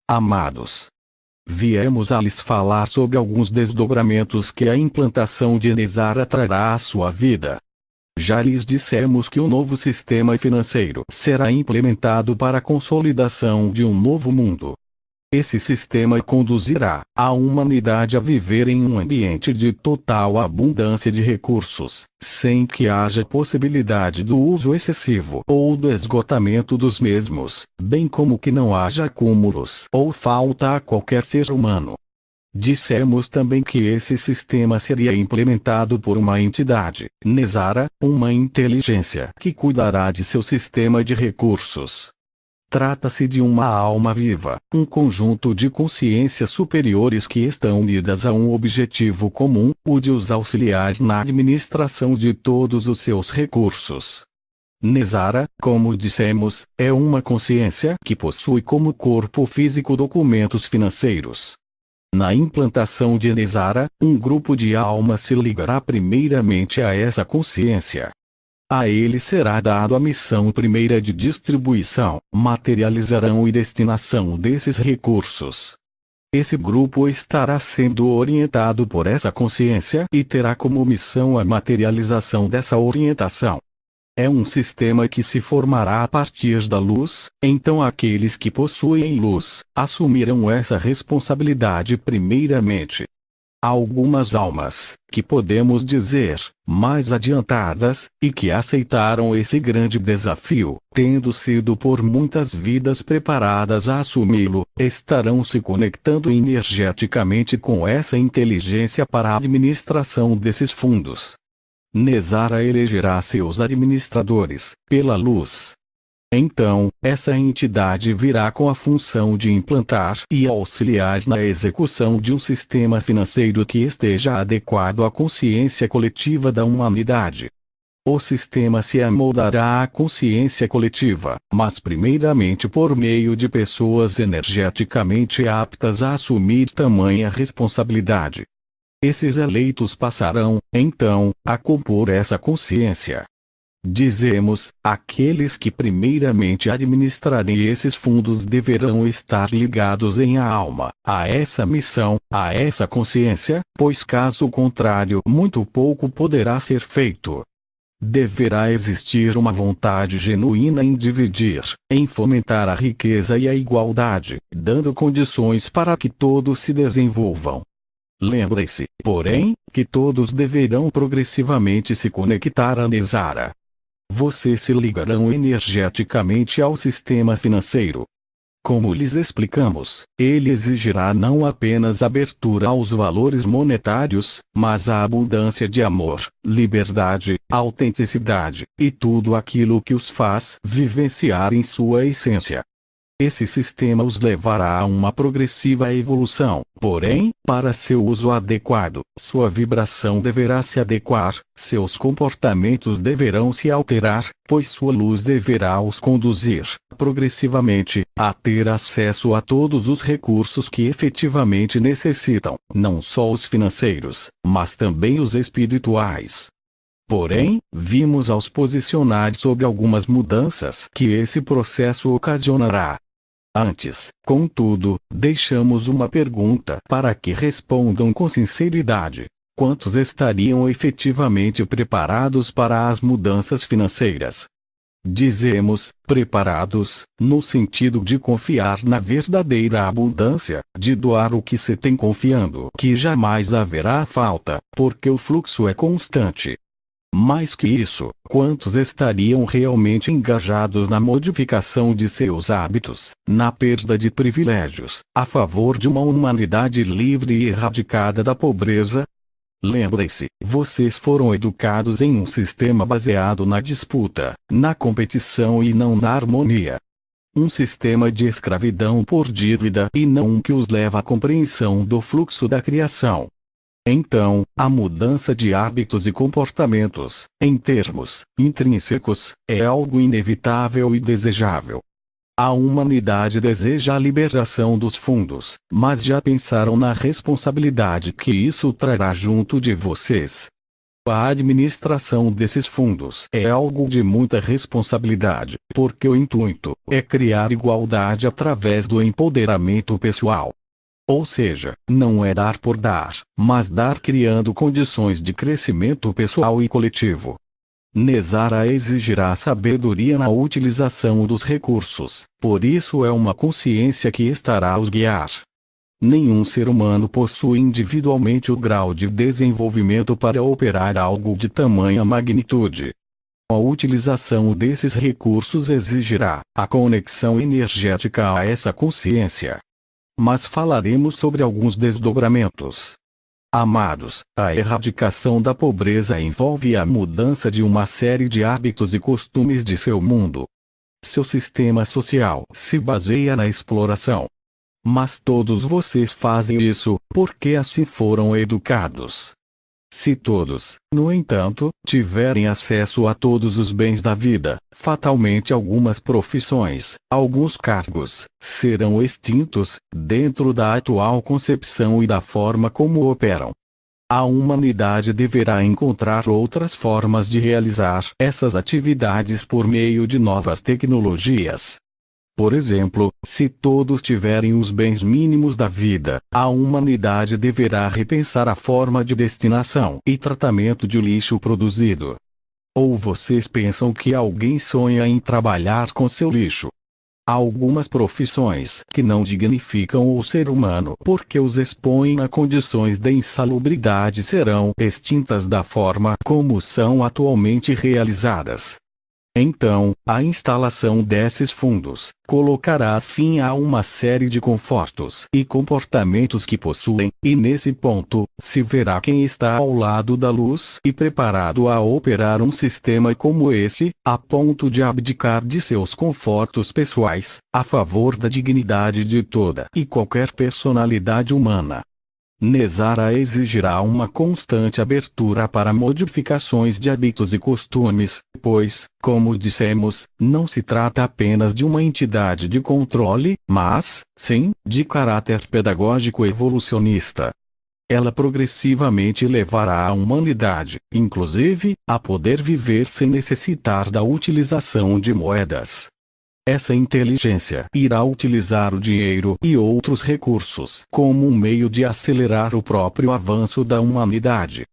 Amados, viemos a lhes falar sobre alguns desdobramentos que a implantação de Nezara trará à sua vida. Já lhes dissemos que o novo sistema financeiro será implementado para a consolidação de um novo mundo. Esse sistema conduzirá a humanidade a viver em um ambiente de total abundância de recursos, sem que haja possibilidade do uso excessivo ou do esgotamento dos mesmos, bem como que não haja acúmulos ou falta a qualquer ser humano. Dissemos também que esse sistema seria implementado por uma entidade, Nezara, uma inteligência que cuidará de seu sistema de recursos. Trata-se de uma alma viva, um conjunto de consciências superiores que estão unidas a um objetivo comum, o de os auxiliar na administração de todos os seus recursos. Nezara, como dissemos, é uma consciência que possui como corpo físico documentos financeiros. Na implantação de Nezara, um grupo de almas se ligará primeiramente a essa consciência. A ele será dado a missão primeira de distribuição, materialização e destinação desses recursos. Esse grupo estará sendo orientado por essa consciência e terá como missão a materialização dessa orientação. É um sistema que se formará a partir da luz, então aqueles que possuem luz assumirão essa responsabilidade primeiramente. Algumas almas, que podemos dizer, mais adiantadas, e que aceitaram esse grande desafio, tendo sido por muitas vidas preparadas a assumi-lo, estarão se conectando energeticamente com essa inteligência para a administração desses fundos. Nezara elegerá seus administradores, pela luz. Então, essa entidade virá com a função de implantar e auxiliar na execução de um sistema financeiro que esteja adequado à consciência coletiva da humanidade. O sistema se amoldará à consciência coletiva, mas primeiramente por meio de pessoas energeticamente aptas a assumir tamanha responsabilidade. Esses eleitos passarão, então, a compor essa consciência. Dizemos, aqueles que primeiramente administrarem esses fundos deverão estar ligados em a alma, a essa missão, a essa consciência, pois caso contrário muito pouco poderá ser feito. Deverá existir uma vontade genuína em dividir, em fomentar a riqueza e a igualdade, dando condições para que todos se desenvolvam. Lembre-se, porém, que todos deverão progressivamente se conectar a Nezara. Vocês se ligarão energeticamente ao sistema financeiro. Como lhes explicamos, ele exigirá não apenas abertura aos valores monetários, mas a abundância de amor, liberdade, autenticidade, e tudo aquilo que os faz vivenciar em sua essência. Esse sistema os levará a uma progressiva evolução, porém, para seu uso adequado, sua vibração deverá se adequar, seus comportamentos deverão se alterar, pois sua luz deverá os conduzir, progressivamente, a ter acesso a todos os recursos que efetivamente necessitam, não só os financeiros, mas também os espirituais. Porém, vimos aos posicionar sobre algumas mudanças que esse processo ocasionará. Antes, contudo, deixamos uma pergunta para que respondam com sinceridade. Quantos estariam efetivamente preparados para as mudanças financeiras? Dizemos, preparados, no sentido de confiar na verdadeira abundância, de doar o que se tem confiando que jamais haverá falta, porque o fluxo é constante. Mais que isso, quantos estariam realmente engajados na modificação de seus hábitos, na perda de privilégios, a favor de uma humanidade livre e erradicada da pobreza? Lembre-se, vocês foram educados em um sistema baseado na disputa, na competição e não na harmonia. Um sistema de escravidão por dívida e não um que os leva à compreensão do fluxo da criação. Então, a mudança de hábitos e comportamentos, em termos intrínsecos, é algo inevitável e desejável. A humanidade deseja a liberação dos fundos, mas já pensaram na responsabilidade que isso trará junto de vocês? A administração desses fundos é algo de muita responsabilidade, porque o intuito é criar igualdade através do empoderamento pessoal. Ou seja, não é dar por dar, mas dar criando condições de crescimento pessoal e coletivo. Nezara exigirá sabedoria na utilização dos recursos, por isso é uma consciência que estará a os guiar. Nenhum ser humano possui individualmente o grau de desenvolvimento para operar algo de tamanha magnitude. A utilização desses recursos exigirá a conexão energética a essa consciência. Mas falaremos sobre alguns desdobramentos. Amados, a erradicação da pobreza envolve a mudança de uma série de hábitos e costumes de seu mundo. Seu sistema social se baseia na exploração. Mas todos vocês fazem isso, porque assim foram educados. Se todos, no entanto, tiverem acesso a todos os bens da vida, fatalmente algumas profissões, alguns cargos, serão extintos, dentro da atual concepção e da forma como operam. A humanidade deverá encontrar outras formas de realizar essas atividades por meio de novas tecnologias. Por exemplo, se todos tiverem os bens mínimos da vida, a humanidade deverá repensar a forma de destinação e tratamento de lixo produzido. Ou vocês pensam que alguém sonha em trabalhar com seu lixo? Há algumas profissões que não dignificam o ser humano porque os expõem a condições de insalubridade serão extintas da forma como são atualmente realizadas. Então, a instalação desses fundos colocará fim a uma série de confortos e comportamentos que possuem, e nesse ponto, se verá quem está ao lado da luz e preparado a operar um sistema como esse, a ponto de abdicar de seus confortos pessoais, a favor da dignidade de toda e qualquer personalidade humana. Nezara exigirá uma constante abertura para modificações de hábitos e costumes, pois, como dissemos, não se trata apenas de uma entidade de controle, mas, sim, de caráter pedagógico evolucionista. Ela progressivamente levará a humanidade, inclusive, a poder viver sem necessitar da utilização de moedas. Essa inteligência irá utilizar o dinheiro e outros recursos como um meio de acelerar o próprio avanço da humanidade.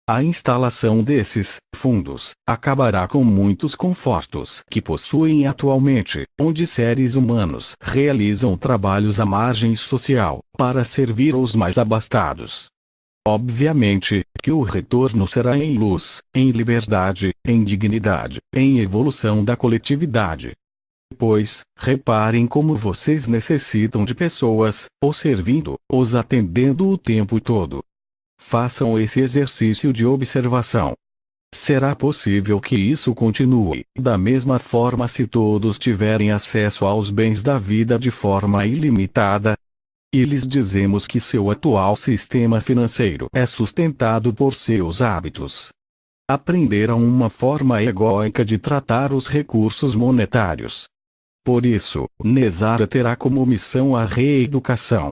A instalação desses fundos acabará com muitos confortos que possuem atualmente, onde seres humanos realizam trabalhos à margem social para servir aos mais abastados. Obviamente, que o retorno será em luz, em liberdade, em dignidade, em evolução da coletividade. Pois, reparem como vocês necessitam de pessoas, os servindo, os atendendo o tempo todo. Façam esse exercício de observação. Será possível que isso continue da mesma forma se todos tiverem acesso aos bens da vida de forma ilimitada? E lhes dizemos que seu atual sistema financeiro é sustentado por seus hábitos. Aprenderam uma forma egóica de tratar os recursos monetários. Por isso, Nezara terá como missão a reeducação.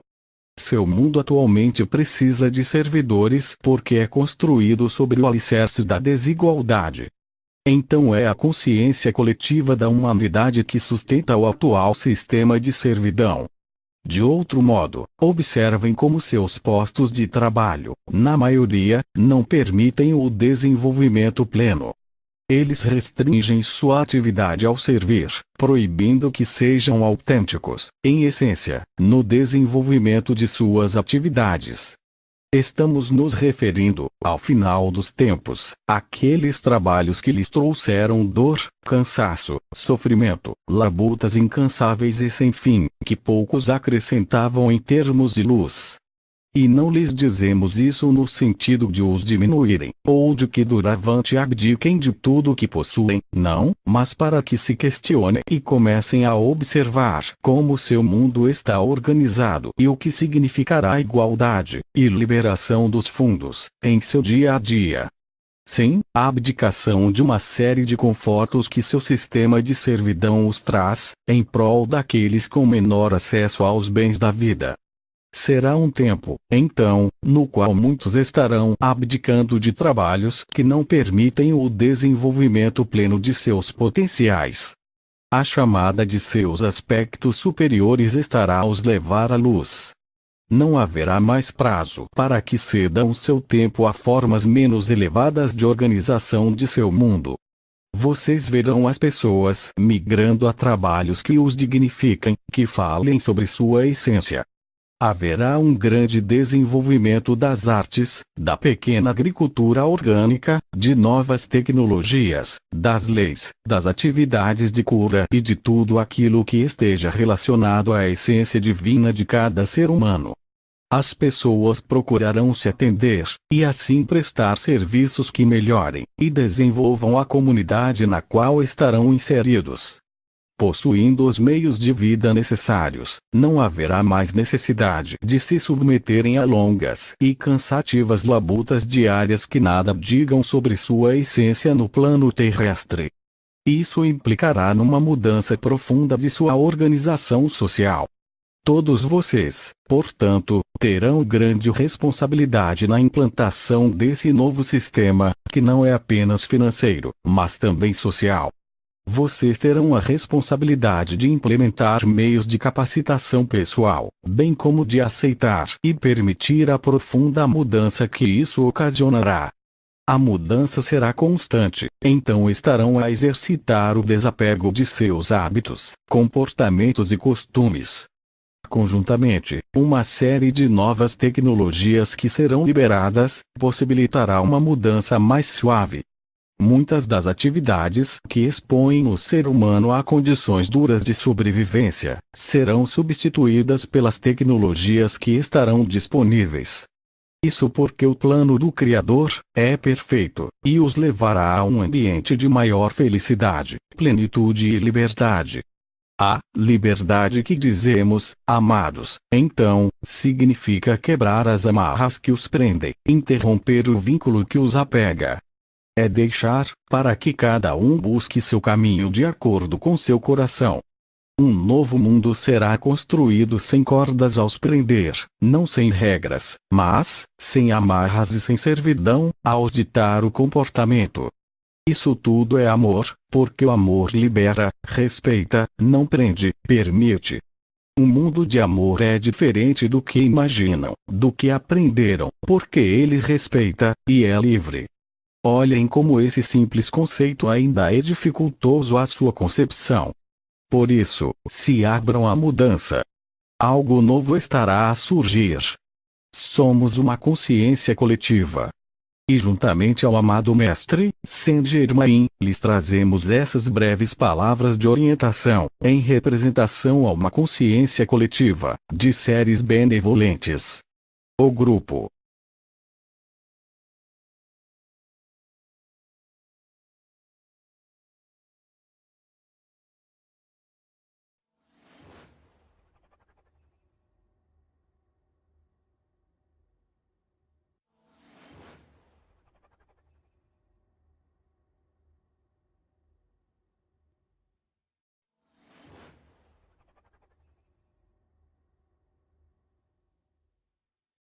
Seu mundo atualmente precisa de servidores porque é construído sobre o alicerce da desigualdade. Então é a consciência coletiva da humanidade que sustenta o atual sistema de servidão. De outro modo, observem como seus postos de trabalho, na maioria, não permitem o desenvolvimento pleno. Eles restringem sua atividade ao servir, proibindo que sejam autênticos, em essência, no desenvolvimento de suas atividades. Estamos nos referindo, ao final dos tempos, àqueles trabalhos que lhes trouxeram dor, cansaço, sofrimento, labutas incansáveis e sem fim, que poucos acrescentavam em termos de luz. E não lhes dizemos isso no sentido de os diminuírem, ou de que doravante abdiquem de tudo o que possuem, não, mas para que se questionem e comecem a observar como seu mundo está organizado e o que significará igualdade e liberação dos fundos, em seu dia a dia. Sim, a abdicação de uma série de confortos que seu sistema de servidão os traz, em prol daqueles com menor acesso aos bens da vida. Será um tempo, então, no qual muitos estarão abdicando de trabalhos que não permitem o desenvolvimento pleno de seus potenciais. A chamada de seus aspectos superiores estará a os levar à luz. Não haverá mais prazo para que cedam seu tempo a formas menos elevadas de organização de seu mundo. Vocês verão as pessoas migrando a trabalhos que os dignifiquem, que falem sobre sua essência. Haverá um grande desenvolvimento das artes, da pequena agricultura orgânica, de novas tecnologias, das leis, das atividades de cura e de tudo aquilo que esteja relacionado à essência divina de cada ser humano. As pessoas procurarão se atender, e assim prestar serviços que melhorem e desenvolvam a comunidade na qual estarão inseridos. Possuindo os meios de vida necessários, não haverá mais necessidade de se submeterem a longas e cansativas labutas diárias que nada digam sobre sua essência no plano terrestre. Isso implicará numa mudança profunda de sua organização social. Todos vocês, portanto, terão grande responsabilidade na implantação desse novo sistema, que não é apenas financeiro, mas também social. Vocês terão a responsabilidade de implementar meios de capacitação pessoal, bem como de aceitar e permitir a profunda mudança que isso ocasionará. A mudança será constante, então estarão a exercitar o desapego de seus hábitos, comportamentos e costumes. Conjuntamente, uma série de novas tecnologias que serão liberadas, possibilitará uma mudança mais suave. Muitas das atividades que expõem o ser humano a condições duras de sobrevivência, serão substituídas pelas tecnologias que estarão disponíveis. Isso porque o plano do Criador é perfeito, e os levará a um ambiente de maior felicidade, plenitude e liberdade. A liberdade que dizemos, amados, então, significa quebrar as amarras que os prendem, interromper o vínculo que os apega. É deixar, para que cada um busque seu caminho de acordo com seu coração. Um novo mundo será construído sem cordas aos prender, não sem regras, mas, sem amarras e sem servidão, aos ditar o comportamento. Isso tudo é amor, porque o amor libera, respeita, não prende, permite. Um mundo de amor é diferente do que imaginam, do que aprenderam, porque ele respeita, e é livre. Olhem como esse simples conceito ainda é dificultoso à sua concepção. Por isso, se abram à mudança. Algo novo estará a surgir. Somos uma consciência coletiva. E juntamente ao amado Mestre, Saint Germain, lhes trazemos essas breves palavras de orientação, em representação a uma consciência coletiva, de seres benevolentes. O grupo